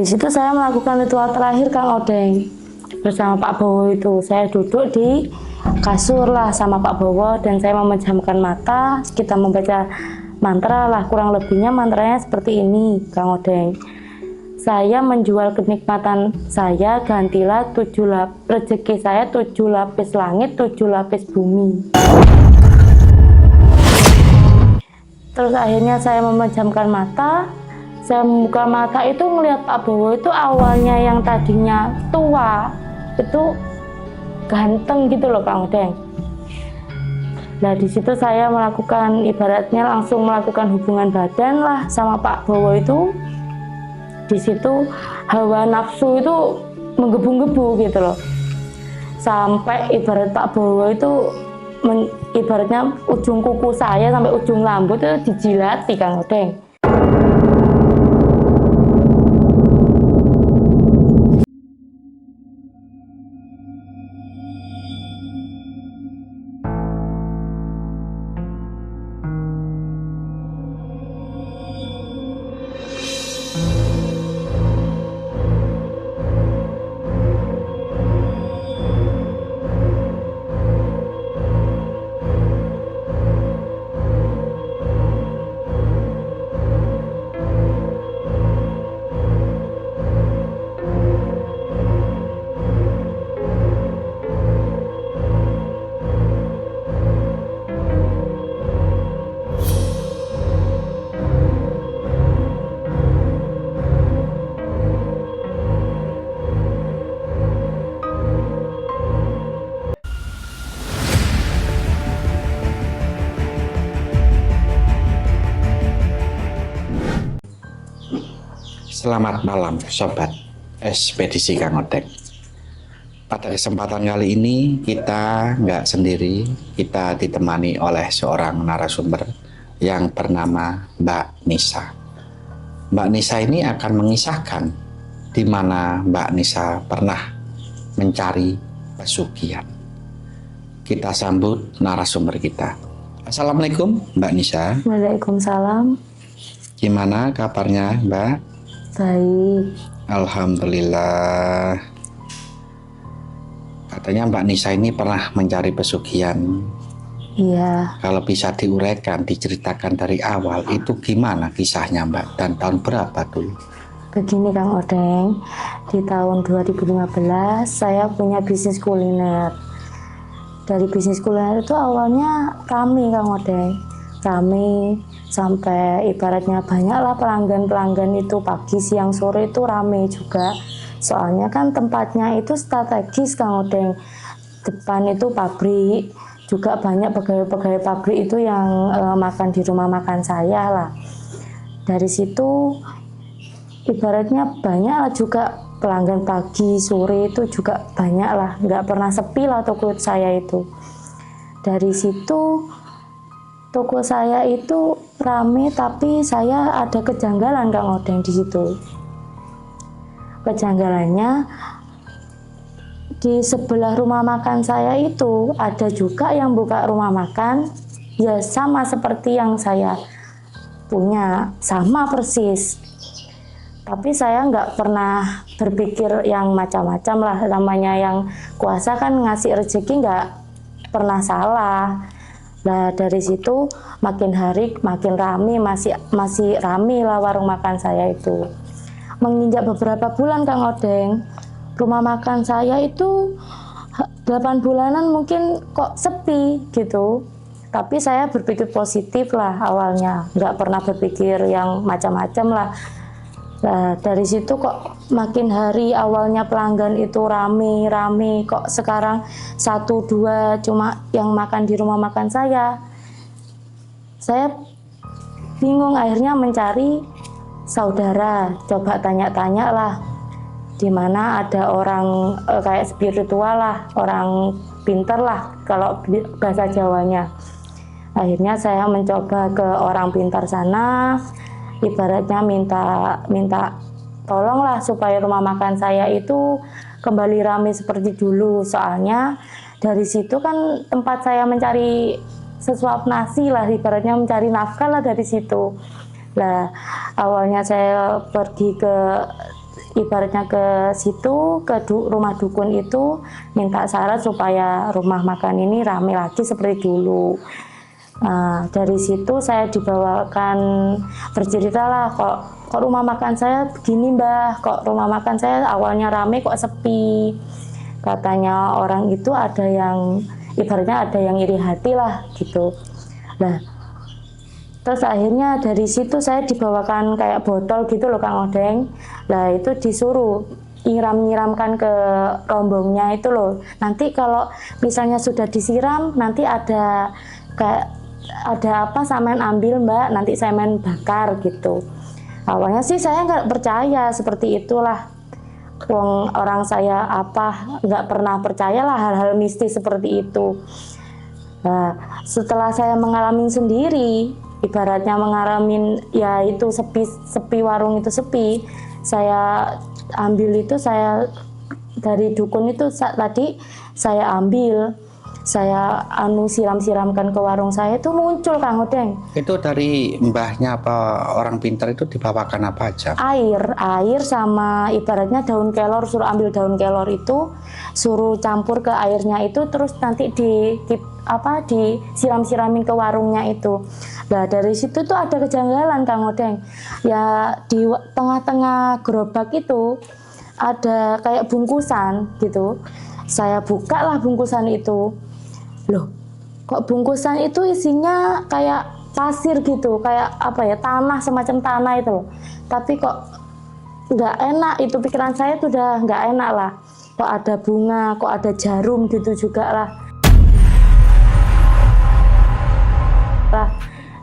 situ saya melakukan ritual terakhir Kang Odeng bersama Pak Bowo itu. Saya duduk di kasur lah sama Pak Bowo dan saya memejamkan mata, kita membaca mantra lah, kurang lebihnya mantranya seperti ini Kang Odeng. Saya menjual kenikmatan saya, gantilah rezeki saya 7 lapis langit, 7 lapis bumi. Terus akhirnya saya memejamkan mata, saya membuka mata itu ngelihat Pak Bowo itu awalnya yang tadinya tua, itu ganteng gitu loh Kang Odeng. Nah di situ saya melakukan ibaratnya langsung melakukan hubungan badan lah sama Pak Bowo itu. Di situ hawa nafsu itu menggebu-gebu gitu loh. Sampai ibarat Pak Bowo itu ibaratnya ujung kuku saya sampai ujung rambut itu dijilati Kang Odeng. Selamat malam Sobat Ekspedisi Kang Odeng. Pada kesempatan kali ini kita nggak sendiri, kita ditemani oleh seorang narasumber yang bernama Mbak Nisa. Mbak Nisa ini akan mengisahkan di mana Mbak Nisa pernah mencari pesugihan. Kita sambut narasumber kita. Assalamualaikum Mbak Nisa. Waalaikumsalam. Gimana kabarnya Mbak? Baik. Alhamdulillah. Katanya Mbak Nisa ini pernah mencari pesugihan. Iya. Kalau bisa diuraikan, diceritakan dari awal, itu gimana kisahnya Mbak? Dan tahun berapa dulu? Begini Kang Odeng, di tahun 2015 saya punya bisnis kuliner. Dari bisnis kuliner itu awalnya rame Kang Odeng. Rame sampai ibaratnya banyaklah pelanggan itu pagi, siang, sore itu rame juga. Soalnya kan tempatnya itu strategis Kang Odeng. Depan itu pabrik, juga banyak pegawai-pegawai pabrik itu yang makan di rumah makan saya lah. Dari situ ibaratnya banyak juga pelanggan pagi, sore itu juga banyak lah. Nggak pernah sepi lah toko saya itu. Dari situ toko saya itu rame, tapi saya ada kejanggalan Kang Odeng di situ. Kejanggalannya di sebelah rumah makan saya itu ada juga yang buka rumah makan, ya sama seperti yang saya punya, sama persis. Tapi saya nggak pernah berpikir yang macam-macam lah, namanya yang kuasa kan ngasih rezeki nggak pernah salah. Nah dari situ makin hari makin rame, masih rame lah warung makan saya itu. Menginjak beberapa bulan Kang Odeng, rumah makan saya itu 8 bulanan mungkin kok sepi gitu. Tapi saya berpikir positif lah awalnya, nggak pernah berpikir yang macam-macam lah. Nah dari situ kok makin hari awalnya pelanggan itu rame, kok sekarang 1-2 cuma yang makan di rumah makan saya. Saya bingung, akhirnya mencari saudara, coba tanya-tanya lah di mana ada orang kayak spiritual lah, orang pinter lah kalau bahasa Jawanya. Akhirnya saya mencoba ke orang pintar sana, ibaratnya minta tolonglah supaya rumah makan saya itu kembali ramai seperti dulu. Soalnya dari situ kan tempat saya mencari sesuap nasi lah, ibaratnya mencari nafkah lah dari situ. Nah awalnya saya pergi ke ibaratnya ke situ, ke rumah dukun itu minta syarat supaya rumah makan ini rame lagi seperti dulu. Nah, dari situ saya dibawakan, berceritalah, kok rumah makan saya begini Mbah, kok rumah makan saya awalnya rame kok sepi. Katanya orang itu ada yang ibaratnya ada yang iri hati lah gitu. Nah, terus akhirnya dari situ saya dibawakan kayak botol gitu loh Kang Odeng. Nah itu disuruh nyiram-nyiramkan ke rombongnya itu loh. Nanti kalau misalnya sudah disiram, nanti ada kayak ada apa Samen ambil Mbak, nanti Samen bakar gitu. Awalnya sih saya nggak percaya seperti itulah. Wong orang saya apa nggak pernah percayalah hal-hal mistis seperti itu. Nah, setelah saya mengalami sendiri, ibaratnya mengalami ya itu sepi warung itu sepi, saya ambil itu, saya dari dukun itu tadi saya ambil, saya siram-siramkan ke warung saya, itu muncul Kang Odeng. Itu dari mbahnya apa orang pintar itu dibawakan apa aja? Air sama ibaratnya daun kelor, suruh ambil daun kelor itu, suruh campur ke airnya itu, terus nanti disiram-siramin ke warungnya itu. Nah dari situ tuh ada kejanggalan Kang Odeng. Ya di tengah-tengah gerobak itu ada kayak bungkusan gitu. Saya buka lah bungkusan itu. Loh, kok bungkusan itu isinya kayak pasir gitu, kayak apa ya, tanah, semacam tanah itu loh. Tapi kok nggak enak, itu pikiran saya tuh udah nggak enak lah. Kok ada bunga, kok ada jarum gitu juga lah.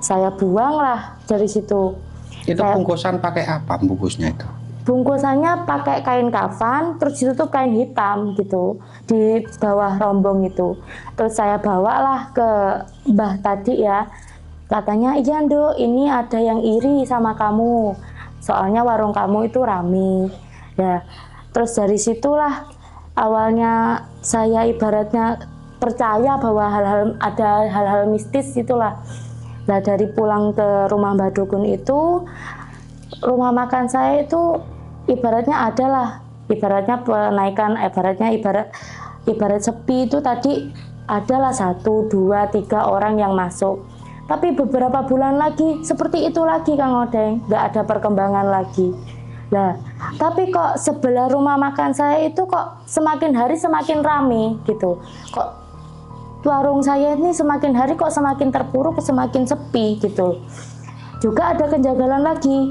Saya buang lah dari situ. Itu bungkusan pakai apa bungkusnya itu? Bungkusannya pakai kain kafan, terus itu tuh kain hitam gitu di bawah rombong itu. Terus saya bawalah ke Mbah tadi ya, katanya iya Nduk, ini ada yang iri sama kamu, soalnya warung kamu itu rame ya. Terus dari situlah awalnya saya ibaratnya percaya bahwa ada hal-hal mistis itulah. Nah dari pulang ke rumah Mbah Dukun itu, rumah makan saya itu ibaratnya adalah ibaratnya penaikan, ibarat sepi itu tadi adalah 1, 2, 3 orang yang masuk. Tapi beberapa bulan lagi seperti itu lagi Kang Odeng, nggak ada perkembangan lagi. Nah, tapi kok sebelah rumah makan saya itu kok semakin hari semakin rame gitu. Kok warung saya ini semakin hari kok semakin terpuruk, semakin sepi gitu. Juga ada kejanggalan lagi.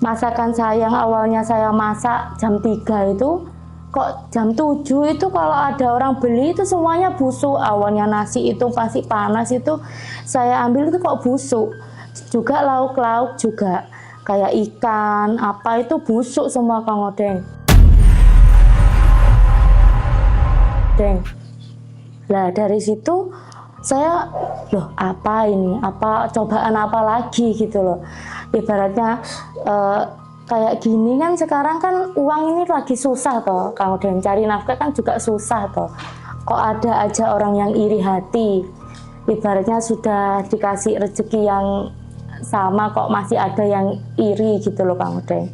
Masakan saya yang awalnya saya masak jam 3 itu, kok jam 7 itu kalau ada orang beli itu semuanya busuk. Awalnya nasi itu pasti panas itu, saya ambil itu kok busuk. Juga lauk-lauk juga kayak ikan apa itu busuk semua Kang Odeng. Nah dari situ saya, loh apa ini, apa cobaan apa lagi gitu loh. Ibaratnya kayak gini kan, sekarang kan uang ini lagi susah toh, Kang Odeng, cari nafkah kan juga susah toh. Kok ada aja orang yang iri hati, ibaratnya sudah dikasih rezeki yang sama kok masih ada yang iri gitu loh Kang Odeng.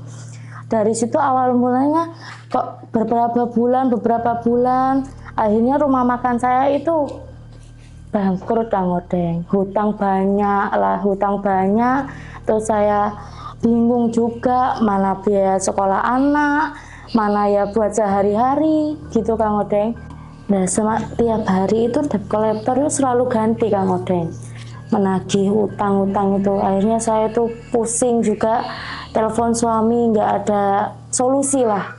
Dari situ awal mulanya kok beberapa bulan akhirnya rumah makan saya itu bangkrut Kang Odeng. Hutang banyak, terus saya bingung juga mana biaya sekolah anak, mana ya buat sehari-hari gitu Kang Odeng. Nah tiap hari itu debt collector itu selalu ganti Kang Odeng, menagih utang-utang itu. Akhirnya saya tuh pusing juga, telepon suami nggak ada solusi lah.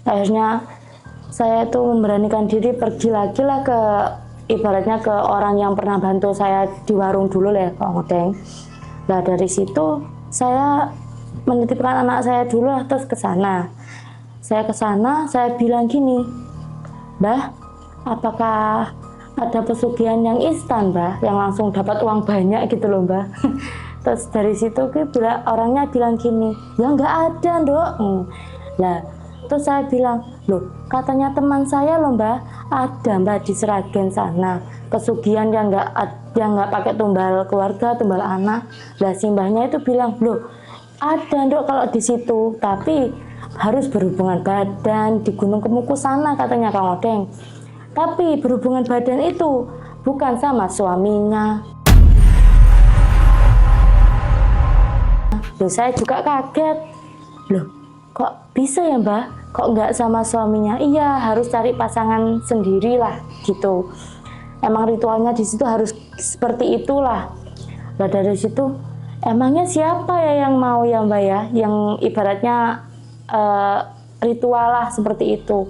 Akhirnya saya tuh memberanikan diri pergi lagi lah ke ibaratnya ke orang yang pernah bantu saya di warung dulu ya Kang Odeng. Nah dari situ saya menitipkan anak saya dulu lah, terus ke sana. Saya ke sana, saya bilang gini, Mbah, apakah ada pesugihan yang instan Mbah, yang langsung dapat uang banyak gitu loh Mbah. Terus dari situ orangnya bilang gini, ya nggak ada Nduk. Nah terus saya bilang, loh katanya teman saya loh Mbah, ada Mbah di Seragen sana pesugihan yang nggak pakai tumbal keluarga, tumbal anak. Lah si Mbahnya itu bilang, loh ada Nduk kalau di situ, tapi harus berhubungan badan di Gunung Kemuku sana katanya Kang Odeng. Tapi berhubungan badan itu bukan sama suaminya. Loh, saya juga kaget. Loh, kok bisa ya Mbak? Kok nggak sama suaminya? Iya, harus cari pasangan sendiri lah gitu. Emang ritualnya di situ harus seperti itulah. Nah dari situ, emangnya siapa ya yang mau ya Mbak ya? Yang ibaratnya ritual lah seperti itu.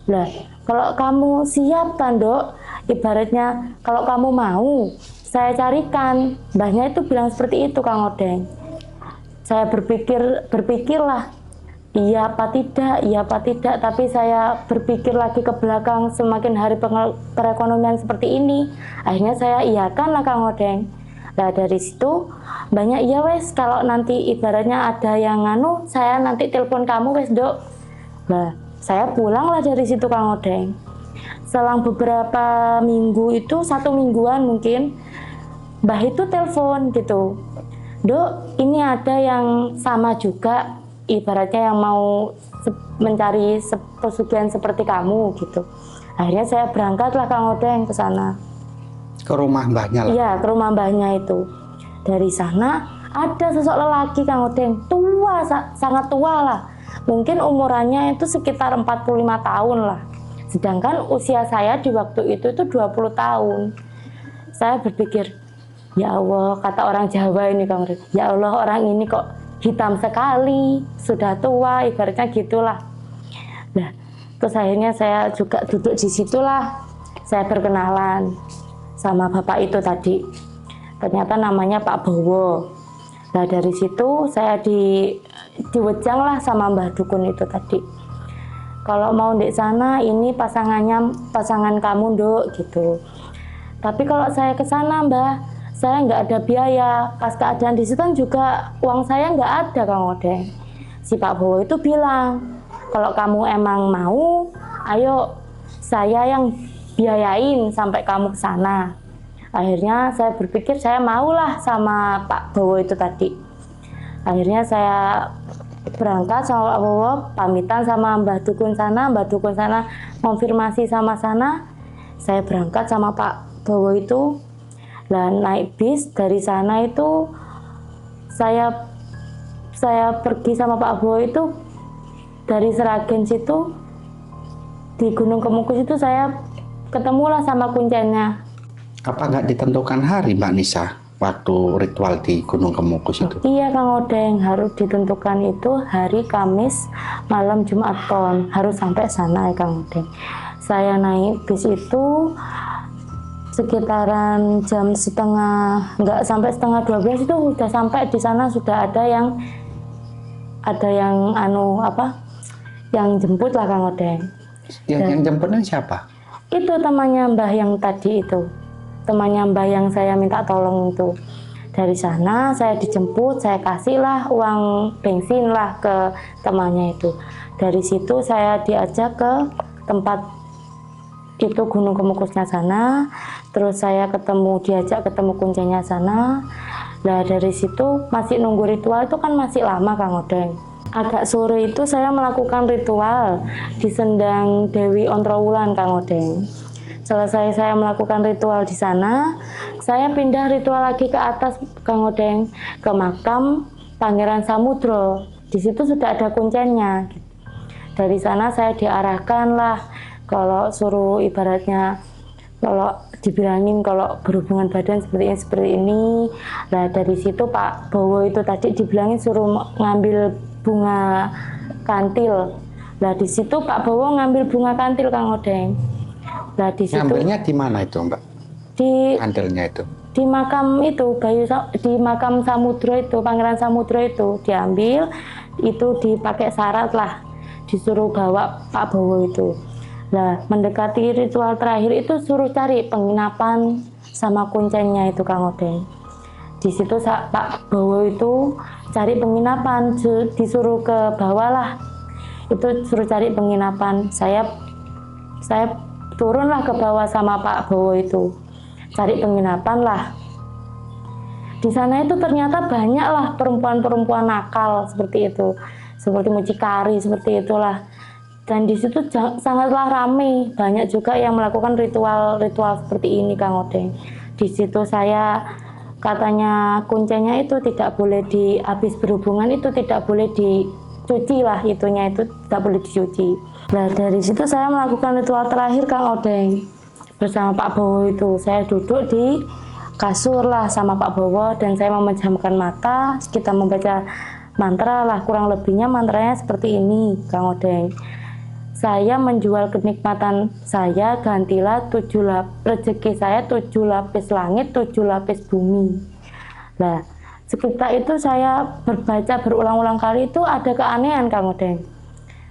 Lah, kalau kamu siap kan Dok? Ibaratnya kalau kamu mau, saya carikan. Mbahnya itu bilang seperti itu Kang Odeng. Saya berpikirlah, iya apa tidak, tapi saya berpikir lagi ke belakang, semakin hari perekonomian seperti ini, akhirnya saya iyakan lah Kang Odeng. Nah dari situ banyak iya wes, kalau nanti ibaratnya ada yang nganu, saya nanti telepon kamu wes Dok. Nah saya pulang lah dari situ Kang Odeng. Selang beberapa minggu itu, 1 mingguan mungkin, Mbah itu telepon gitu, Dok, ini ada yang sama juga, ibaratnya yang mau mencari pesugihan seperti kamu gitu. Akhirnya saya berangkatlah Kang Odeng ke sana. Ke rumah mbahnya lah? Iya, ke rumah mbahnya itu. Dari sana ada sosok lelaki Kang Odeng, tua, sangat tua lah. Mungkin umurannya itu sekitar 45 tahun lah. Sedangkan usia saya di waktu itu 20 tahun. Saya berpikir, ya Allah, kata orang Jawa ini Kang Odeng, ya Allah orang ini kok hitam sekali, sudah tua, ibaratnya gitulah. Nah, terus akhirnya saya juga duduk di situlah, saya berkenalan sama bapak itu tadi. Ternyata namanya Pak Bowo. Nah dari situ saya diwejang lah sama Mbah Dukun itu tadi. Kalau mau di sana ini pasangan kamu Dok gitu. Tapi kalau saya ke sana Mbah, saya nggak ada biaya. Pas keadaan di situ kan juga uang saya nggak ada Kang Odeng. Si Pak Bowo itu bilang, kalau kamu emang mau, ayo saya yang biayain sampai kamu ke sana. Akhirnya saya berpikir saya maulah sama Pak Bowo itu tadi. Akhirnya saya berangkat sama Pak Bowo, pamitan sama Mbah Dukun sana. Mbah Dukun sana konfirmasi sama sana. Saya berangkat sama Pak Bowo itu. Dan naik bis dari sana itu saya pergi sama Pak Bowo itu dari Seragen situ di Gunung Kemukus itu saya ketemulah sama kuncennya. Apa nggak ditentukan hari Mbak Nisa waktu ritual di Gunung Kemukus itu? Iya Kang Odeng, harus ditentukan itu hari Kamis malam Jumat Pon, harus sampai sana ya Kang Odeng. Saya naik bis itu sekitaran jam nggak sampai setengah 12 itu udah sampai di sana, sudah ada yang yang jemput lah Kang Odeng. Yang jemputnya siapa? Itu temannya Mbah yang tadi itu, temannya Mbah yang saya minta tolong itu. Dari sana saya dijemput, saya kasihlah uang bensin lah ke temannya itu. Dari situ saya diajak ke tempat itu Gunung Kemukusnya sana, terus saya diajak ketemu kuncinya sana. Nah dari situ masih nunggu ritual itu kan masih lama Kang Odeng. Agak sore itu saya melakukan ritual di Sendang Dewi Ontrowulan Kang Odeng. Selesai saya melakukan ritual di sana, saya pindah ritual lagi ke atas Kang Odeng, ke makam Pangeran Samudro. Di situ sudah ada kuncennya. Dari sana saya diarahkan lah, kalau suruh ibaratnya, kalau dibilangin kalau berhubungan badan seperti ini. Nah dari situ Pak Bowo itu tadi dibilangin suruh ngambil bunga kantil. Nah di situ Pak Bowo ngambil bunga kantil Kang Odeng. Nah di situ ngambilnya di mana itu Mbak? Di kantilnya itu di makam itu di makam Samudro itu, Pangeran Samudro itu diambil, itu dipakai syarat lah, disuruh bawa Pak Bowo itu. Nah mendekati ritual terakhir itu suruh cari penginapan sama kuncennya itu Kang Odeng. Di situ Pak Bowo itu cari penginapan, disuruh ke bawah lah, itu suruh cari penginapan. Saya turunlah ke bawah sama Pak Bowo itu, cari penginapan lah. Di sana itu ternyata banyak lah perempuan-perempuan nakal seperti itu. seperti mucikari seperti itulah. Dan di situ sangatlah ramai, banyak juga yang melakukan ritual-ritual seperti ini Kang Odeng. Di situ saya katanya kuncinya itu tidak boleh habis berhubungan itu tidak boleh dicuci lah, itunya itu tidak boleh dicuci. Nah dari situ saya melakukan ritual terakhir Kang Odeng bersama Pak Bowo itu. Saya duduk di kasur lah sama Pak Bowo dan saya memejamkan mata, kita membaca mantra lah, kurang lebihnya mantranya seperti ini Kang Odeng. Saya menjual kenikmatan saya, gantilah rezeki saya 7 lapis langit, 7 lapis bumi. Nah, sekitar itu saya berbaca berulang-ulang kali itu ada keanehan Kang Odeng.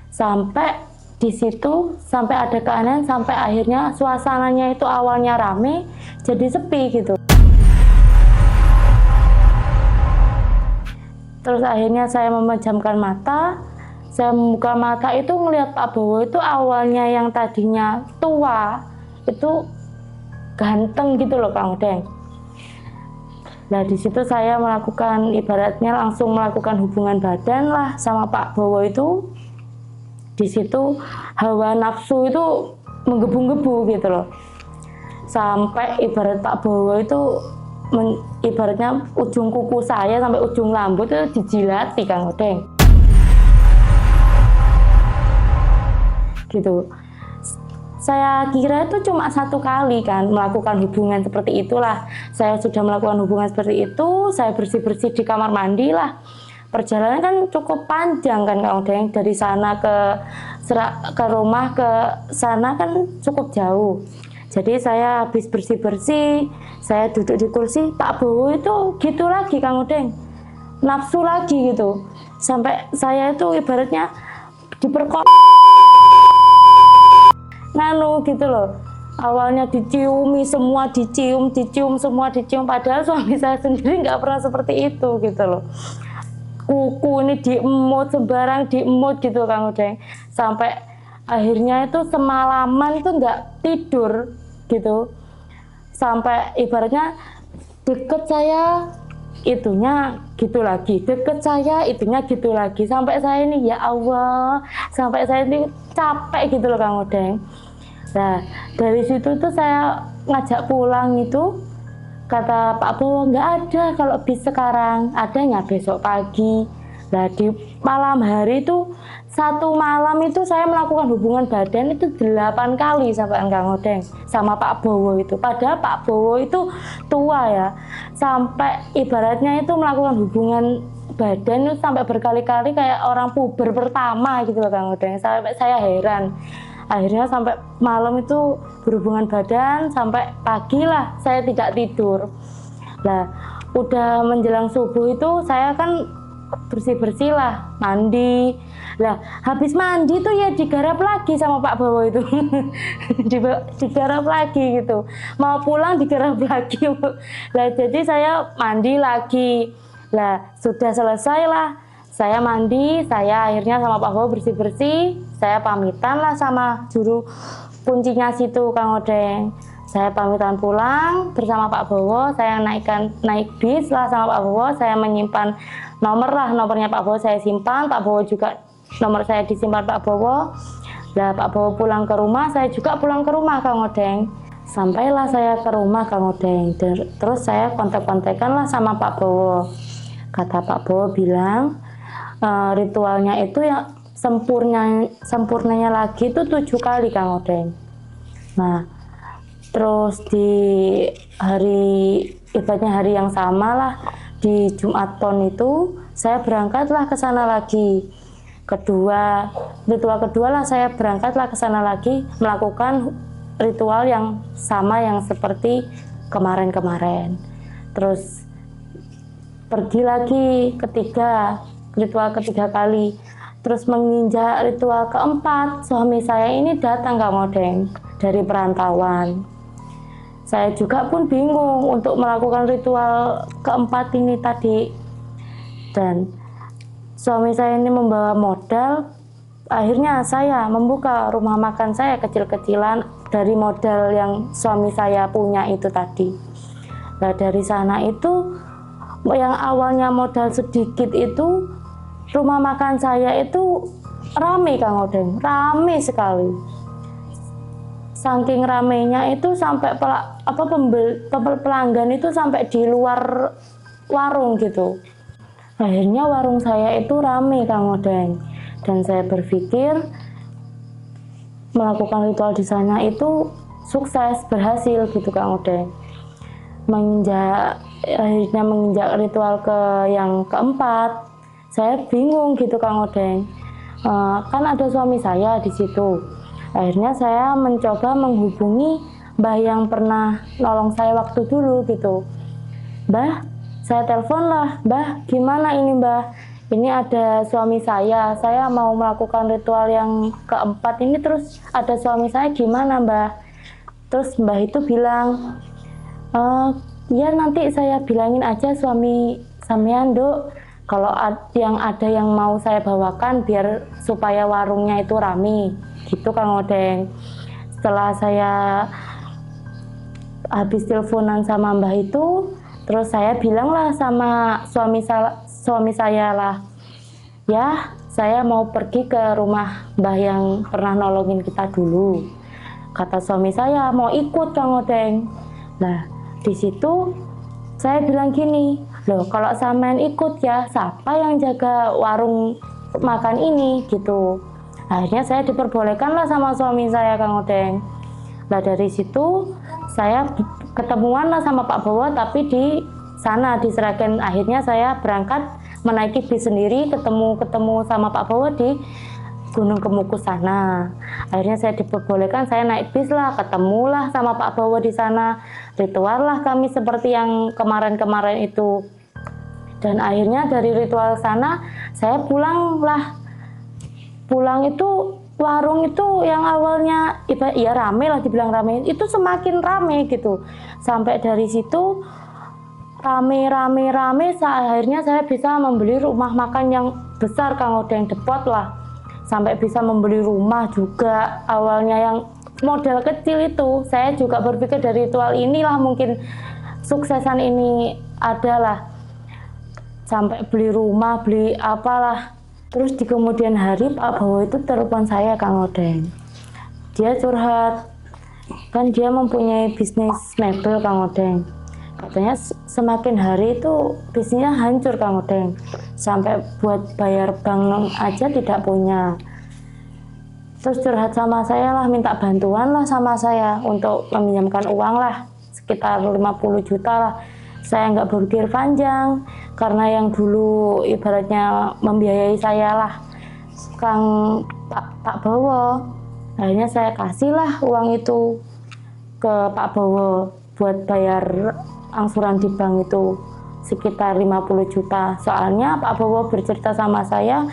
Sampai di situ, sampai ada keanehan, sampai akhirnya suasananya itu awalnya rame, jadi sepi gitu. Terus akhirnya saya memejamkan mata. Saya membuka mata itu ngelihat Pak Bowo itu awalnya yang tadinya tua itu ganteng gitu loh Kang Odeng. Nah di situ saya melakukan ibaratnya langsung melakukan hubungan badan lah sama Pak Bowo itu. Di situ hawa nafsu itu menggebu-gebu gitu loh. Sampai ibarat Pak Bowo itu ibaratnya ujung kuku saya sampai ujung rambut itu dijilati Kang Odeng. Gitu. Saya kira itu cuma 1 kali kan melakukan hubungan seperti itulah. Saya sudah melakukan hubungan seperti itu, saya bersih-bersih di kamar mandi lah. Perjalanan kan cukup panjang kan Kang Odeng, dari sana ke rumah ke sana kan cukup jauh. Jadi saya habis bersih-bersih, saya duduk di kursi, Pak Bowo itu gitu lagi Kang Odeng. Nafsu lagi gitu. Sampai saya itu ibaratnya gitu loh. Awalnya diciumi semua, dicium semua, padahal suami saya sendiri nggak pernah seperti itu gitu loh. Kuku ini diemut, sembarang diemut gitu Kang Odeng. Sampai akhirnya itu semalaman itu nggak tidur gitu. Sampai ibaratnya deket saya itunya gitu lagi, deket saya itunya gitu lagi. Sampai saya ini ya Allah, sampai saya ini capek gitu loh Kang Odeng. Nah dari situ tuh saya ngajak pulang itu, kata Pak Bowo nggak ada kalau bis sekarang, adanya besok pagi. Nah di malam hari itu 1 malam itu saya melakukan hubungan badan itu 8 kali sampai Kang Odeng sama Pak Bowo itu. Padahal Pak Bowo itu tua ya, sampai ibaratnya itu melakukan hubungan badan itu sampai berkali-kali kayak orang puber pertama gitu loh Kang Odeng. Sampai saya heran. Akhirnya sampai malam itu berhubungan badan sampai pagi lah saya tidak tidur. Nah udah menjelang subuh itu saya kan bersih-bersih lah, mandi. Lah habis mandi tuh ya digarap lagi sama Pak Bowo itu. Digarap lagi gitu. Mau pulang digarap lagi. Lah jadi saya mandi lagi. Lah sudah selesai lah. Saya mandi, saya akhirnya sama Pak Bowo bersih-bersih, saya pamitan lah sama juru kuncinya situ Kang Odeng. Saya pamitan pulang bersama Pak Bowo, saya naik bis lah sama Pak Bowo, saya menyimpan nomornya Pak Bowo saya simpan, Pak Bowo juga nomor saya disimpan Pak Bowo. Lah Pak Bowo pulang ke rumah, saya juga pulang ke rumah Kang Odeng. Sampailah saya ke rumah Kang Odeng, terus saya kontak-kontakan lah sama Pak Bowo. Kata Pak Bowo bilang, ritualnya itu yang sempurnanya lagi itu 7 kali Kang Odeng. Nah terus di hari yang sama lah, di Jumat Pon itu saya berangkatlah ke sana lagi. Ritual kedua lah saya berangkatlah ke sana lagi melakukan ritual yang sama yang seperti kemarin-kemarin. Terus pergi lagi ritual ketiga kali. Terus menginjak ritual keempat, suami saya ini datang Kang Odeng dari perantauan. Saya juga pun bingung untuk melakukan ritual keempat ini tadi. Dan suami saya ini membawa modal. Akhirnya saya membuka rumah makan saya kecil-kecilan dari modal yang suami saya punya itu tadi. Nah dari sana itu yang awalnya modal sedikit itu rumah makan saya itu rame Kang Odeng, rame sekali. Saking ramenya itu sampai pelanggan itu sampai di luar warung gitu. Akhirnya warung saya itu rame Kang Odeng, dan saya berpikir melakukan ritual di sana itu sukses, berhasil gitu Kang Odeng. Akhirnya menginjak ritual ke yang keempat, saya bingung gitu Kang Odeng. Kan ada suami saya di situ. Akhirnya saya mencoba menghubungi Mbah yang pernah nolong saya waktu dulu gitu. Mbah, saya telepon lah, Mbah gimana ini Mbah? Ini ada suami saya mau melakukan ritual yang keempat ini, terus ada suami saya gimana Mbah? Terus Mbah itu bilang, ya nanti saya bilangin aja suami sampean Duk, kalau ada yang mau saya bawakan biar supaya warungnya itu rame gitu Kang Odeng. Setelah saya habis teleponan sama Mbah itu, terus saya bilang lah sama suami saya lah, ya saya mau pergi ke rumah Mbah yang pernah nolongin kita dulu. Kata suami saya mau ikut Kang Odeng. Nah di situ saya bilang gini, loh kalau sampean ikut ya siapa yang jaga warung makan ini gitu. Akhirnya saya diperbolehkan lah sama suami saya Kang Odeng. Nah dari situ saya ketemuan lah sama Pak Bowo, tapi di sana di Sragen. Akhirnya saya berangkat menaiki bis sendiri, ketemu sama Pak Bowo di Gunung Kemukus sana. Akhirnya saya diperbolehkan, saya naik bis lah, ketemulah sama Pak Bowo di sana. Ritual lah kami seperti yang kemarin-kemarin itu. Dan akhirnya dari ritual sana saya pulang lah. Pulang itu warung itu yang awalnya ya rame lah, dibilang rame, itu semakin rame gitu. Sampai dari situ rame. Akhirnya saya bisa membeli rumah makan yang besar Kang Odeng, depot lah. Sampai bisa membeli rumah juga. Awalnya yang modal kecil itu, saya juga berpikir dari ritual inilah mungkin suksesan ini adalah. Sampai beli rumah, beli apalah. Terus di kemudian hari Pak Bowo itu telepon saya Kang Odeng. Dia curhat, kan dia mempunyai bisnis mebel Kang Odeng. Katanya semakin hari itu bisnisnya hancur Kang Odeng. Sampai buat bayar bank aja tidak punya. Terus curhat sama saya lah, minta bantuan lah sama saya untuk meminjamkan uang lah, sekitar 50 juta lah. Saya nggak berpikir panjang, karena yang dulu ibaratnya membiayai saya lah Pak Bowo. Akhirnya saya kasihlah uang itu ke Pak Bowo buat bayar angsuran di bank itu sekitar 50 juta. Soalnya Pak Bowo bercerita sama saya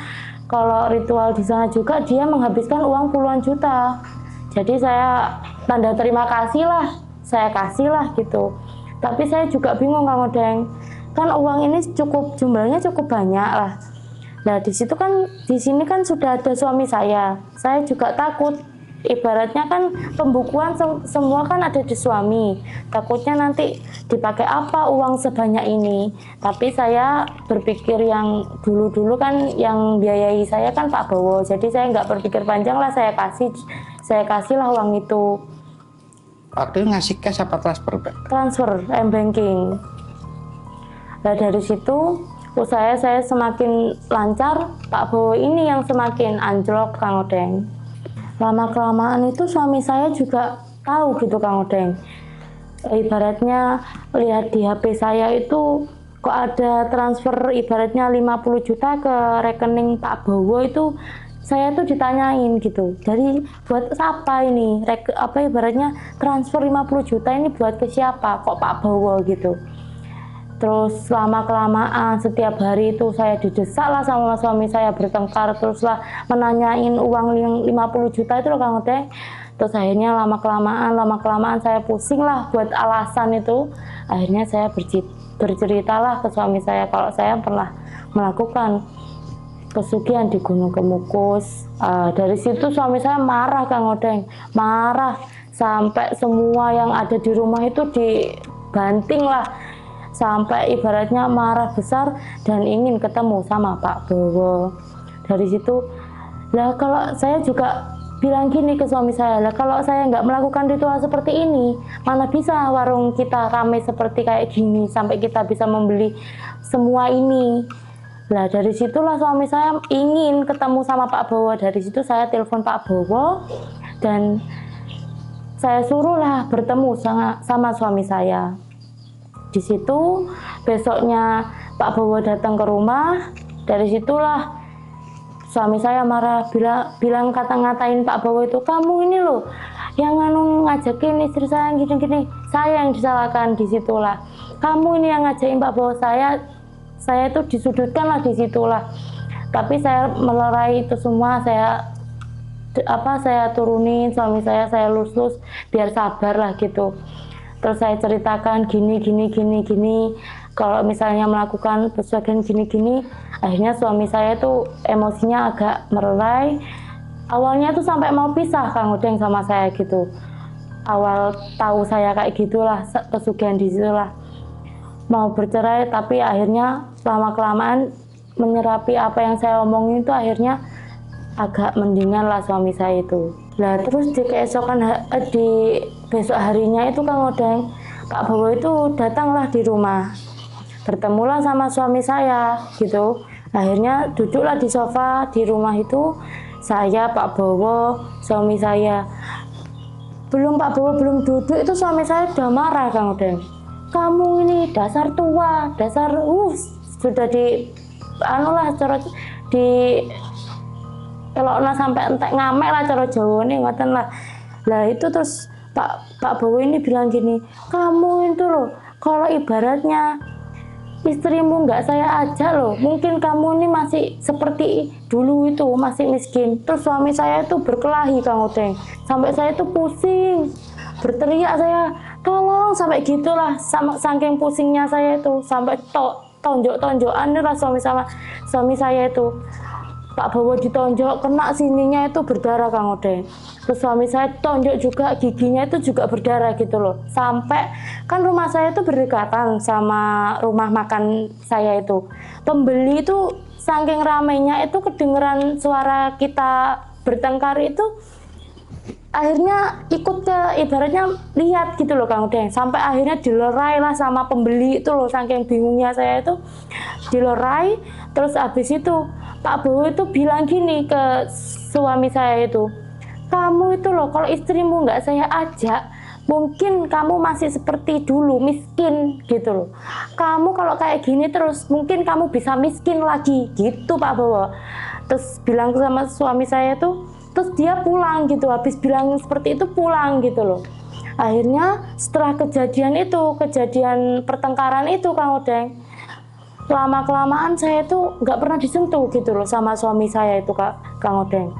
kalau ritual di sana juga dia menghabiskan uang puluhan juta. Jadi saya tanda terima kasih lah, saya kasih lah gitu. Tapi saya juga bingung Kang Odeng, kan uang ini jumlahnya cukup banyak lah. Nah di sini kan sudah ada suami saya juga takut. Ibaratnya kan pembukuan semua kan ada di suami. Takutnya nanti dipakai apa uang sebanyak ini. Tapi saya berpikir yang dulu kan yang biayai saya kan Pak Bowo. Jadi saya nggak berpikir panjang lah, saya kasih lah uang itu. Waktu itu ngasih cash apa transfer, Pak? Transfer M-Banking. Nah dari situ usaha saya semakin lancar, Pak Bowo ini yang semakin anjlok Kang Odeng. Lama-kelamaan itu suami saya juga tahu gitu Kang Odeng. Ibaratnya lihat di HP saya itu kok ada transfer ibaratnya 50 juta ke rekening Pak Bowo itu. Saya tuh ditanyain gitu, dari buat siapa ini, ibaratnya transfer 50 juta ini buat ke siapa, kok Pak Bowo gitu. Terus lama-kelamaan setiap hari itu saya didesak lah sama suami saya, bertengkar terus lah menanyain uang yang 50 juta itu loh Kang Odeng. Terus akhirnya lama-kelamaan saya pusing lah buat alasan itu. Akhirnya saya bercerita lah ke suami saya kalau saya pernah melakukan pesugihan di Gunung Kemukus. Dari situ suami saya marah Kang Odeng, marah sampai semua yang ada di rumah itu dibanting lah. sampai ibaratnya marah besar dan ingin ketemu sama Pak Bowo. Dari situ, lah kalau saya juga bilang gini ke suami saya, lah kalau saya nggak melakukan ritual seperti ini, mana bisa warung kita ramai seperti kayak gini sampai kita bisa membeli semua ini. Lah dari situlah suami saya ingin ketemu sama Pak Bowo. Dari situ saya telepon Pak Bowo dan saya suruhlah bertemu sama suami saya. Di situ besoknya Pak Bowo datang ke rumah. Dari situlah suami saya marah, bilang kata-ngatain Pak Bowo itu, kamu ini loh yang ngajakin istri saya gini-gini, saya yang disalahkan. Di situlah kamu ini yang ngajakin Pak Bowo, saya itu disudutkan lah di situlah. Tapi saya melerai itu semua, saya turunin suami saya lus-lus biar sabar lah gitu. Terus saya ceritakan gini. Kalau misalnya melakukan persuasion gini, akhirnya suami saya tuh emosinya agak melerai. Awalnya tuh sampai mau pisah Kang Odeng sama saya gitu. Awal tahu saya kayak gitulah, pesugihan di situlah. Mau bercerai, tapi akhirnya lama-kelamaan menyerapi apa yang saya omongin itu akhirnya agak mendingan lah suami saya itu. Nah terus di besok harinya itu Kang Odeng, Pak Bowo itu datanglah di rumah, bertemulah sama suami saya gitu. Akhirnya duduklah di sofa di rumah itu, saya, Pak Bowo, suami saya. Pak Bowo belum duduk itu suami saya udah marah Kang Odeng. Kamu ini dasar tua, sudah di elokna sampai entek ngamek lah cara Jawa nih ngoten lah. Lah itu terus Pak Bowo ini bilang gini, kamu itu loh kalau ibaratnya istrimu nggak saya ajak loh, mungkin kamu ini masih seperti dulu itu, masih miskin. Terus suami saya itu berkelahi Kang Odeng, sampai saya itu pusing, berteriak saya, tolong, sampai gitulah, saking pusingnya saya itu, sampai tonjok-tonjokan lah suami saya itu. Pak Bowo ditonjok, kena sininya itu berdarah Kang Odeng. Terus suami saya tonjok juga, giginya itu juga berdarah gitu loh. Sampai kan rumah saya itu berdekatan sama rumah makan saya itu. Pembeli itu saking ramainya itu kedengeran suara kita bertengkar itu, akhirnya ikut ke ibaratnya lihat gitu loh Kang Odeng. Sampai akhirnya dilerai lah sama pembeli itu loh, saking bingungnya saya itu dilerai. Terus habis itu Pak Bowo itu bilang gini ke suami saya itu, kamu itu loh kalau istrimu nggak saya ajak, mungkin kamu masih seperti dulu miskin gitu loh. Kamu kalau kayak gini terus mungkin kamu bisa miskin lagi gitu Pak Bowo. Terus bilang sama suami saya tuh, terus dia pulang gitu, habis bilang seperti itu pulang gitu loh. Akhirnya setelah kejadian pertengkaran itu Kang Odeng, lama-kelamaan saya tuh nggak pernah disentuh gitu loh sama suami saya itu Kang Odeng.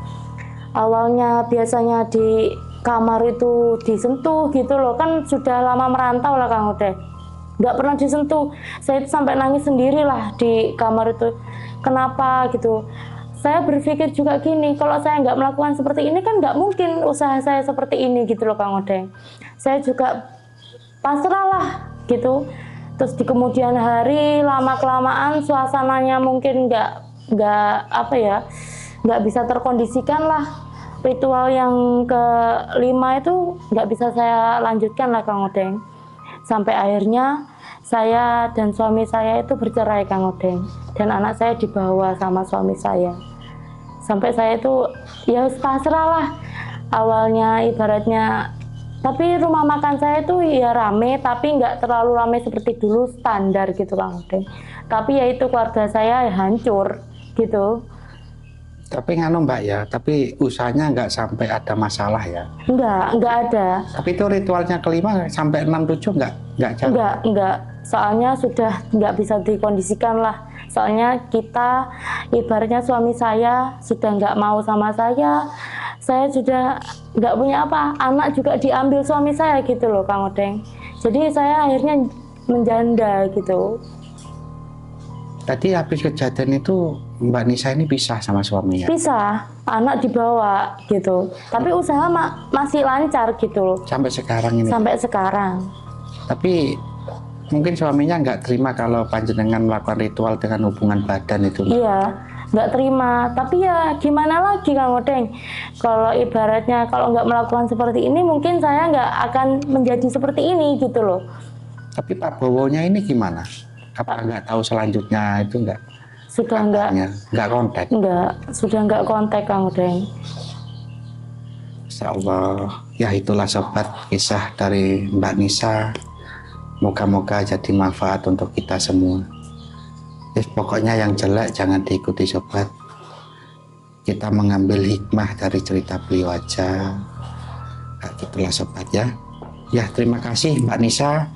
Awalnya biasanya di kamar itu disentuh gitu loh, kan sudah lama merantau lah Kang Odeng, nggak pernah disentuh. Saya itu sampai nangis sendirilah di kamar itu, kenapa gitu. Saya berpikir juga gini, kalau saya nggak melakukan seperti ini kan nggak mungkin usaha saya seperti ini gitu loh Kang Odeng. Saya juga pasrah lah gitu. Terus di kemudian hari lama-kelamaan suasananya mungkin nggak bisa terkondisikan lah. Ritual yang kelima itu nggak bisa saya lanjutkan lah Kang Odeng. Sampai akhirnya saya dan suami saya itu bercerai Kang Odeng, dan anak saya dibawa sama suami saya. Sampai saya itu ya pasrah lah awalnya ibaratnya. Tapi rumah makan saya itu ya rame, tapi nggak terlalu rame seperti dulu, standar gitu Kang Odeng. Tapi ya itu keluarga saya hancur gitu. Tapi nganu Mbak ya, tapi usahanya nggak sampai ada masalah ya? Nggak ada. Tapi itu ritualnya kelima sampai 6-7 nggak jalan? Nggak. Soalnya sudah nggak bisa dikondisikan lah. Soalnya kita ibaratnya suami saya sudah nggak mau sama saya sudah nggak punya apa, anak juga diambil suami saya gitu loh Kang Odeng. Jadi saya akhirnya menjanda gitu. Tadi habis kejadian itu Mbak Nisa ini pisah sama suaminya? Pisah, anak dibawa gitu. Tapi usaha masih lancar gitu loh. Sampai sekarang ini? Sampai sekarang. Tapi Mungkin suaminya nggak terima kalau panjenengan melakukan ritual dengan hubungan badan itu. Iya, nggak terima. Tapi ya gimana lagi Kang Odeng? Kalau ibaratnya kalau nggak melakukan seperti ini, mungkin saya nggak akan menjadi seperti ini gitu loh. Tapi Pak Bowonya ini gimana? Apa nggak tahu selanjutnya itu nggak? Sudah Nggak kontak. sudah nggak kontak Kang Odeng. Insya Allah. Ya itulah sobat kisah dari Mbak Nisa. Moga-moga jadi manfaat untuk kita semua. Pokoknya yang jelek jangan diikuti sobat. Kita mengambil hikmah dari cerita beliau aja. Nah, itulah sobat ya. Ya terima kasih Mbak Nisa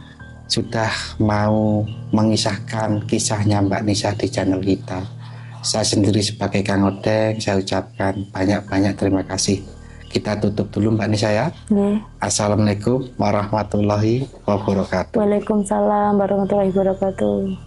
sudah mau mengisahkan kisahnya Mbak Nisa di channel kita. Saya sendiri sebagai Kang Odeng, saya ucapkan banyak-banyak terima kasih. Kita tutup dulu Mbak Nisa ya. Assalamualaikum warahmatullahi wabarakatuh. Waalaikumsalam warahmatullahi wabarakatuh.